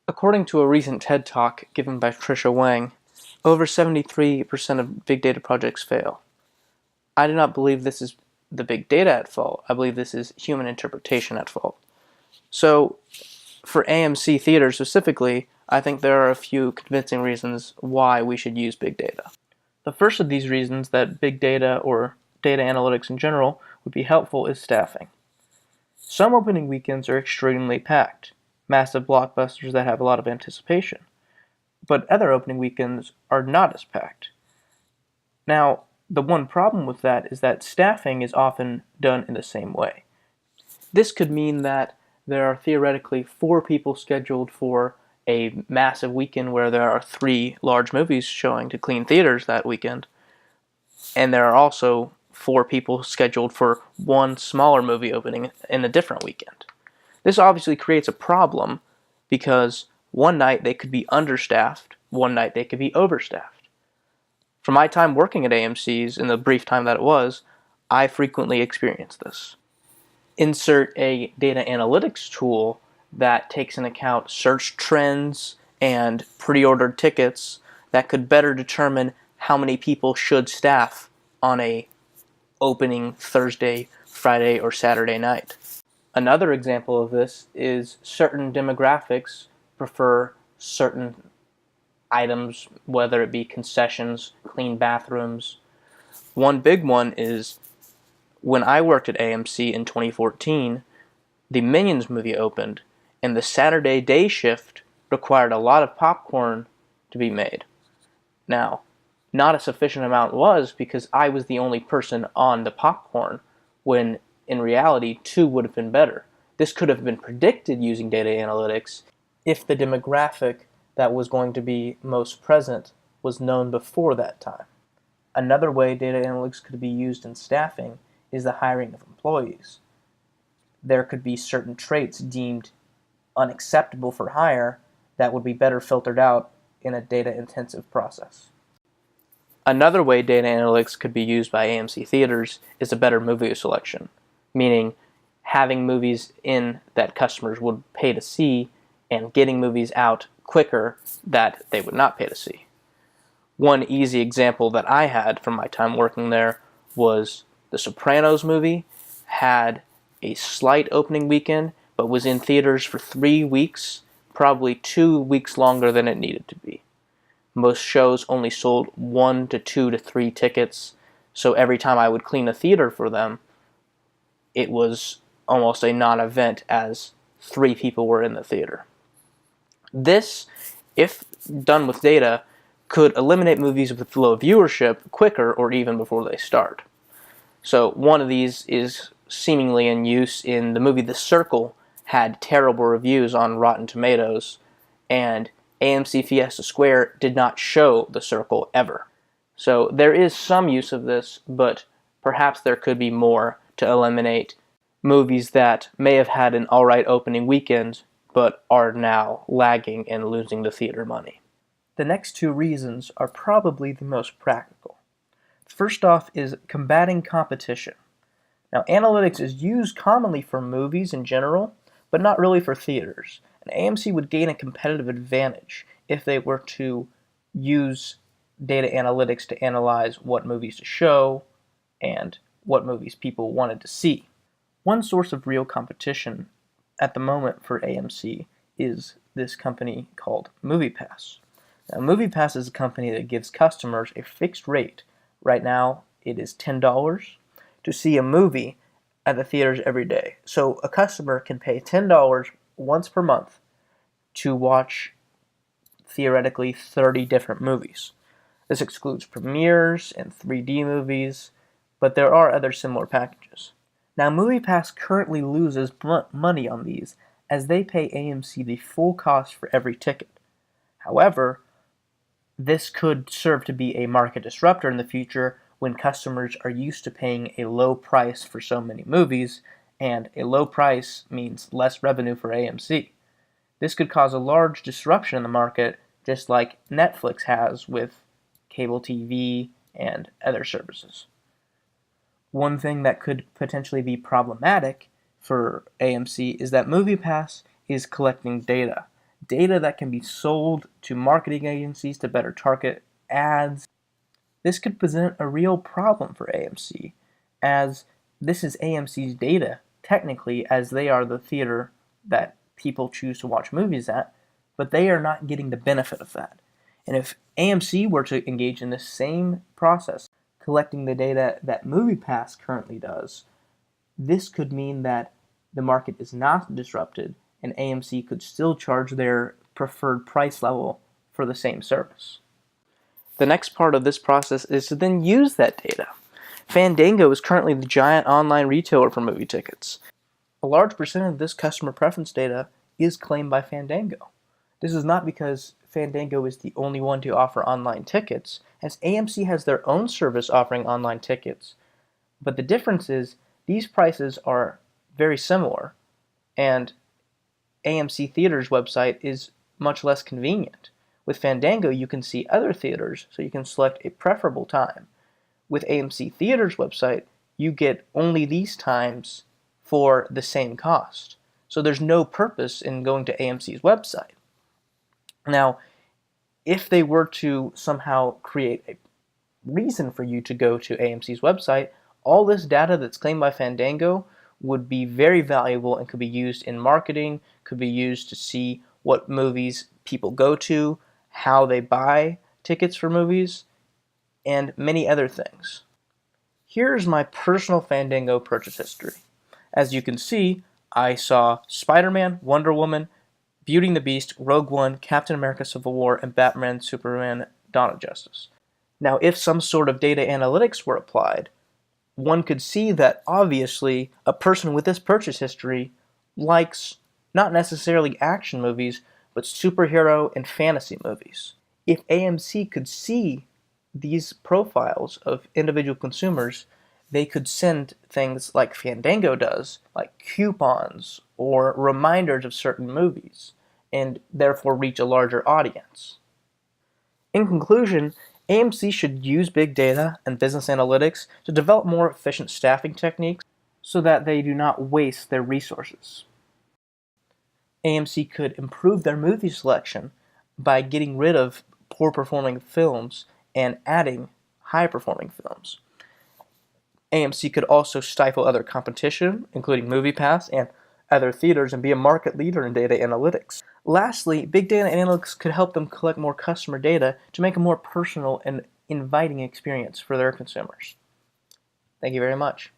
According to a recent TED Talk given by Trisha Wang, over 73% of big data projects fail. I do not believe this is the big data at fault. I believe this is human interpretation at fault. So, for AMC theaters specifically, I think there are a few convincing reasons why we should use big data. The first of these reasons that big data or data analytics in general would be helpful is staffing. Some opening weekends are extremely packed, massive blockbusters that have a lot of anticipation, but other opening weekends are not as packed. Now, the one problem with that is that staffing is often done in the same way. This could mean that there are theoretically 4 people scheduled for a massive weekend where there are 3 large movies showing to clean theaters that weekend, and there are also 4 people scheduled for one smaller movie opening in a different weekend. This obviously creates a problem because one night they could be understaffed, one night they could be overstaffed. From my time working at AMC's, in the brief time that it was, I frequently experienced this. Insert a data analytics tool that takes into account search trends and pre-ordered tickets that could better determine how many people should staff on a opening Thursday, Friday, or Saturday night. Another example of this is certain demographics prefer certain items, whether it be concessions, clean bathrooms. One big one is when I worked at AMC in 2014, the Minions movie opened, and the Saturday day shift required a lot of popcorn to be made. Now, not a sufficient amount was because I was the only person on the popcorn, when in reality 2 would have been better. This could have been predicted using data analytics if the demographic that was going to be most present was known before that time. Another way data analytics could be used in staffing is the hiring of employees. There could be certain traits deemed unacceptable for hire that would be better filtered out in a data-intensive process. Another way data analytics could be used by AMC theaters is a better movie selection, meaning having movies in that customers would pay to see and getting movies out quicker that they would not pay to see. One easy example that I had from my time working there was the Sopranos movie had a slight opening weekend, but was in theaters for 3 weeks, probably 2 weeks longer than it needed to be. Most shows only sold 1 to 2 to 3 tickets, so every time I would clean a theater for them, it was almost a non-event as 3 people were in the theater. This, if done with data, could eliminate movies with low viewership quicker or even before they start. So one of these is seemingly in use in the movie The Circle, had terrible reviews on Rotten Tomatoes, and AMC Fiesta Square did not show The Circle ever. So there is some use of this, but perhaps there could be more to eliminate movies that may have had an alright opening weekend, but are now lagging and losing the theater money. The next 2 reasons are probably the most practical. First off is combating competition. Now, analytics is used commonly for movies in general, but not really for theaters. And AMC would gain a competitive advantage if they were to use data analytics to analyze what movies to show and what movies people wanted to see. One source of real competition at the moment for AMC is this company called MoviePass. Now, MoviePass is a company that gives customers a fixed rate. Right now, it is $10 to see a movie at the theaters every day. So a customer can pay $10 once per month to watch theoretically 30 different movies. This excludes premieres and 3D movies, but there are other similar packages. Now, MoviePass currently loses money on these as they pay AMC the full cost for every ticket. However, this could serve to be a market disruptor in the future when customers are used to paying a low price for so many movies, and a low price means less revenue for AMC. This could cause a large disruption in the market, just like Netflix has with cable TV and other services. One thing that could potentially be problematic for AMC is that MoviePass is collecting data. data that can be sold to marketing agencies to better target ads. This could present a real problem for AMC, as this is AMC's data, technically, as they are the theater that people choose to watch movies at, but they are not getting the benefit of that. And if AMC were to engage in the same process, collecting the data that MoviePass currently does, this could mean that the market is not disrupted and AMC could still charge their preferred price level for the same service. The next part of this process is to then use that data. Fandango is currently the giant online retailer for movie tickets. A large percentage of this customer preference data is claimed by Fandango. This is not because Fandango is the only one to offer online tickets, as AMC has their own service offering online tickets. But the difference is these prices are very similar, and AMC Theater's website is much less convenient. With Fandango, you can see other theaters, so you can select a preferable time. With AMC Theater's website, you get only these times for the same cost. So there's no purpose in going to AMC's website. Now, if they were to somehow create a reason for you to go to AMC's website, all this data that's claimed by Fandango would be very valuable and could be used in marketing, could be used to see what movies people go to, how they buy tickets for movies, and many other things. Here's my personal Fandango purchase history. As you can see, I saw Spider-Man, Wonder Woman, Beauty and the Beast, Rogue One, Captain America Civil War, and Batman, Superman, Dawn of Justice. Now, if some sort of data analytics were applied, one could see that obviously a person with this purchase history likes not necessarily action movies, but superhero and fantasy movies. If AMC could see these profiles of individual consumers, they could send things like Fandango does, like coupons or reminders of certain movies, and therefore reach a larger audience. In conclusion, AMC should use big data and business analytics to develop more efficient staffing techniques so that they do not waste their resources. AMC could improve their movie selection by getting rid of poor performing films and adding high performing films. AMC could also stifle other competition, including MoviePass and other theaters, and be a market leader in data analytics. Lastly, big data analytics could help them collect more customer data to make a more personal and inviting experience for their consumers. Thank you very much.